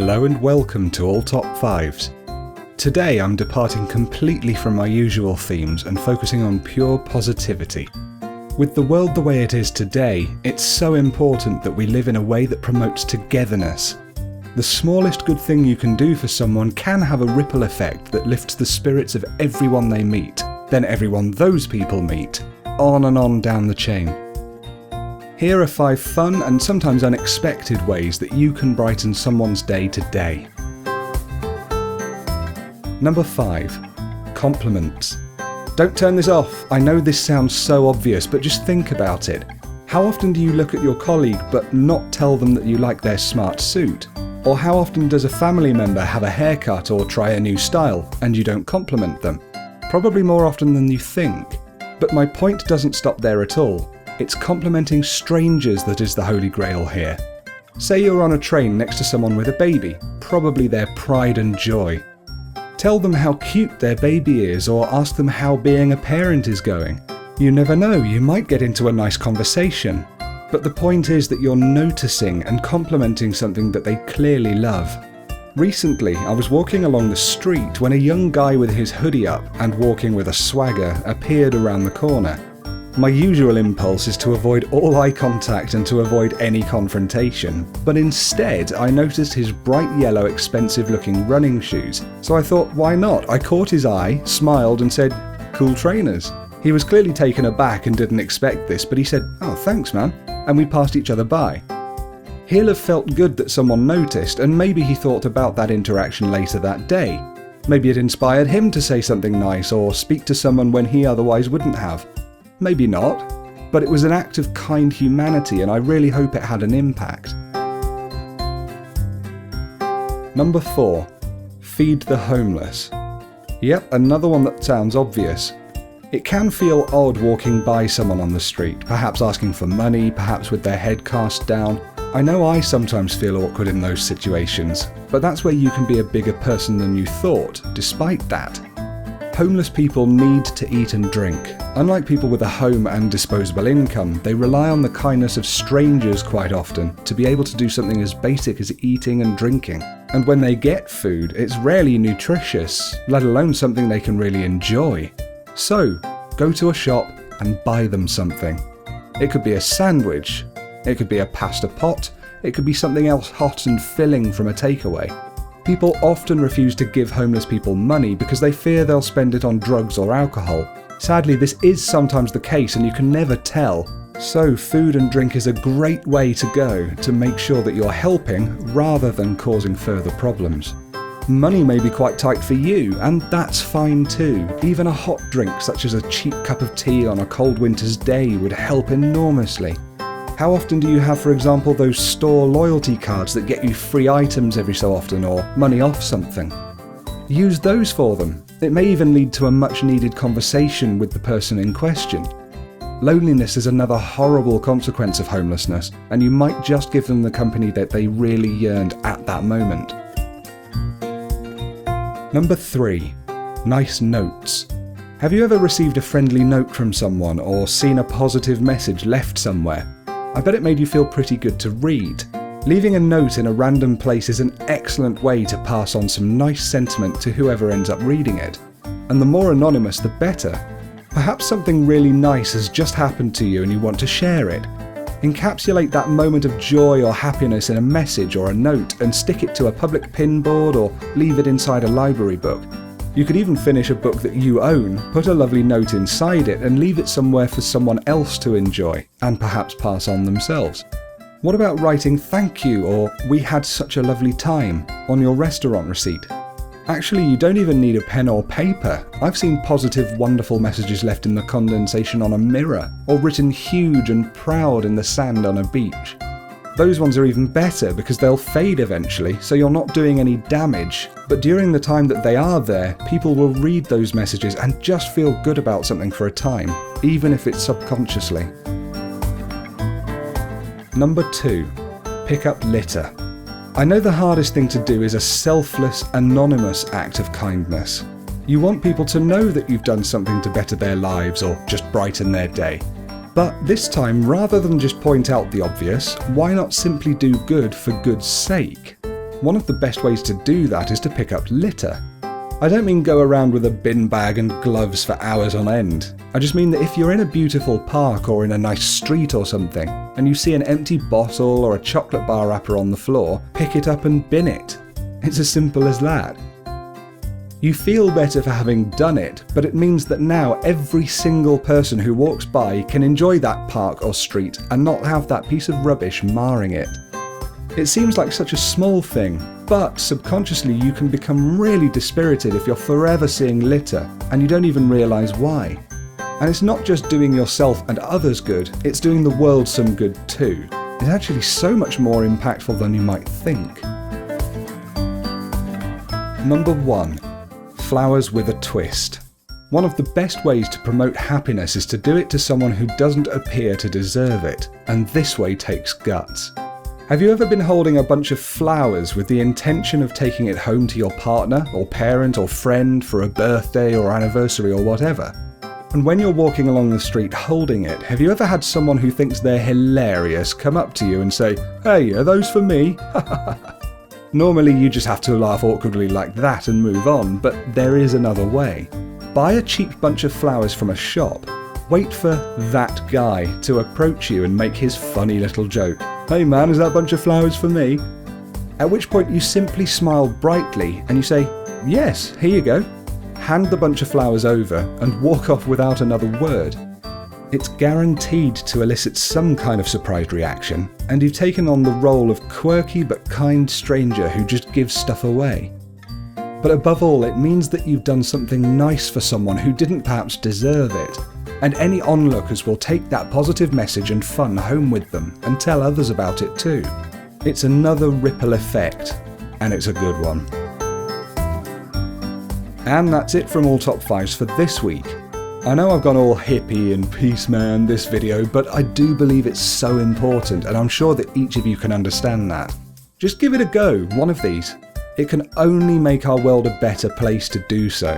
Hello and welcome to All Top 5s. Today I'm departing completely from my usual themes and focusing on pure positivity. With the world the way it is today, it's so important that we live in a way that promotes togetherness. The smallest good thing you can do for someone can have a ripple effect that lifts the spirits of everyone they meet, then everyone those people meet, on and on down the chain. Here are 5 fun and sometimes unexpected ways that you can brighten someone's day today. Number 5. Compliments. Don't turn this off. I know this sounds so obvious, but just think about it. How often do you look at your colleague but not tell them that you like their smart suit? Or how often does a family member have a haircut or try a new style and you don't compliment them? Probably more often than you think. But my point doesn't stop there at all. It's complimenting strangers that is the holy grail here. Say you're on a train next to someone with a baby, probably their pride and joy. Tell them how cute their baby is or ask them how being a parent is going. You never know, you might get into a nice conversation. But the point is that you're noticing and complimenting something that they clearly love. Recently, I was walking along the street when a young guy with his hoodie up and walking with a swagger appeared around the corner. My usual impulse is to avoid all eye contact and to avoid any confrontation, but instead I noticed his bright yellow expensive looking running shoes, so I thought why not? I caught his eye, smiled and said, "Cool trainers." He was clearly taken aback and didn't expect this, but he said, "Oh thanks man," and we passed each other by. He'll have felt good that someone noticed, and maybe he thought about that interaction later that day. Maybe it inspired him to say something nice or speak to someone when he otherwise wouldn't have. Maybe not, but it was an act of kind humanity and I really hope it had an impact. Number 4. Feed the homeless. Yep, another one that sounds obvious. It can feel odd walking by someone on the street, perhaps asking for money, perhaps with their head cast down. I know I sometimes feel awkward in those situations, but that's where you can be a bigger person than you thought, despite that. Homeless people need to eat and drink. Unlike people with a home and disposable income, they rely on the kindness of strangers quite often to be able to do something as basic as eating and drinking. And when they get food, it's rarely nutritious, let alone something they can really enjoy. So, go to a shop and buy them something. It could be a sandwich, it could be a pasta pot, it could be something else hot and filling from a takeaway. People often refuse to give homeless people money because they fear they'll spend it on drugs or alcohol. Sadly, this is sometimes the case and you can never tell. So food and drink is a great way to go to make sure that you're helping rather than causing further problems. Money may be quite tight for you, and that's fine too. Even a hot drink such as a cheap cup of tea on a cold winter's day would help enormously. How often do you have, for example, those store loyalty cards that get you free items every so often or money off something? Use those for them. It may even lead to a much needed conversation with the person in question. Loneliness is another horrible consequence of homelessness, and you might just give them the company that they really yearned at that moment. Number 3. Nice notes. Have you ever received a friendly note from someone or seen a positive message left somewhere? I bet it made you feel pretty good to read. Leaving a note in a random place is an excellent way to pass on some nice sentiment to whoever ends up reading it. And the more anonymous, the better. Perhaps something really nice has just happened to you and you want to share it. Encapsulate that moment of joy or happiness in a message or a note and stick it to a public pin board or leave it inside a library book. You could even finish a book that you own, put a lovely note inside it and leave it somewhere for someone else to enjoy and perhaps pass on themselves. What about writing "thank you" or "we had such a lovely time" on your restaurant receipt? Actually, you don't even need a pen or paper. I've seen positive, wonderful messages left in the condensation on a mirror or written huge and proud in the sand on a beach. Those ones are even better because they'll fade eventually, so you're not doing any damage. But during the time that they are there, people will read those messages and just feel good about something for a time, even if it's subconsciously. Number 2. Pick up litter. I know the hardest thing to do is a selfless, anonymous act of kindness. You want people to know that you've done something to better their lives or just brighten their day. But this time, rather than just point out the obvious, why not simply do good for good's sake? One of the best ways to do that is to pick up litter. I don't mean go around with a bin bag and gloves for hours on end. I just mean that if you're in a beautiful park or in a nice street or something, and you see an empty bottle or a chocolate bar wrapper on the floor, pick it up and bin it. It's as simple as that. You feel better for having done it, but it means that now every single person who walks by can enjoy that park or street and not have that piece of rubbish marring it. It seems like such a small thing, but subconsciously you can become really dispirited if you're forever seeing litter and you don't even realise why. And it's not just doing yourself and others good, it's doing the world some good too. It's actually so much more impactful than you might think. Number 1. Flowers with a twist. One of the best ways to promote happiness is to do it to someone who doesn't appear to deserve it, and this way takes guts. Have you ever been holding a bunch of flowers with the intention of taking it home to your partner, or parent, or friend for a birthday or anniversary or whatever? And when you're walking along the street holding it, have you ever had someone who thinks they're hilarious come up to you and say, "Hey, are those for me?" Normally you just have to laugh awkwardly like that and move on, but there is another way. Buy a cheap bunch of flowers from a shop. Wait for that guy to approach you and make his funny little joke. "Hey man, is that bunch of flowers for me?" At which point you simply smile brightly and you say, "Yes, here you go." Hand the bunch of flowers over and walk off without another word. It's guaranteed to elicit some kind of surprised reaction, and you've taken on the role of quirky but kind stranger who just gives stuff away. But above all, it means that you've done something nice for someone who didn't perhaps deserve it. And any onlookers will take that positive message and fun home with them and tell others about it too. It's another ripple effect, and it's a good one. And that's it from All Top 5s for this week. I know I've gone all hippie and peace man this video, but I do believe it's so important, and I'm sure that each of you can understand that. Just give it a go, one of these. It can only make our world a better place to do so.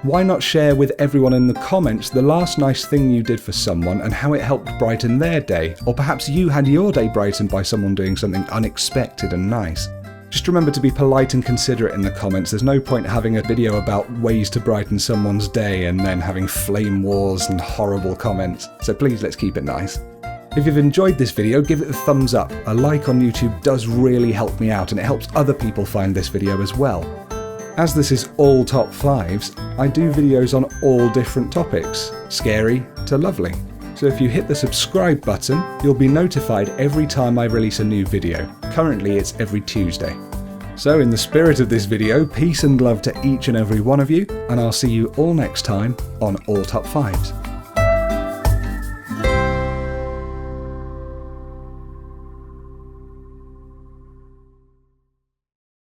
Why not share with everyone in the comments the last nice thing you did for someone and how it helped brighten their day, or perhaps you had your day brightened by someone doing something unexpected and nice. Just remember to be polite and considerate in the comments. There's no point having a video about ways to brighten someone's day and then having flame wars and horrible comments, so please let's keep it nice. If you've enjoyed this video, give it a thumbs up. A like on YouTube does really help me out, and it helps other people find this video as well. As this is all top 5s, I do videos on all different topics, scary to lovely. So if you hit the subscribe button, you'll be notified every time I release a new video. Currently it's every Tuesday. So in the spirit of this video, peace and love to each and every one of you, and I'll see you all next time on All Top 5s.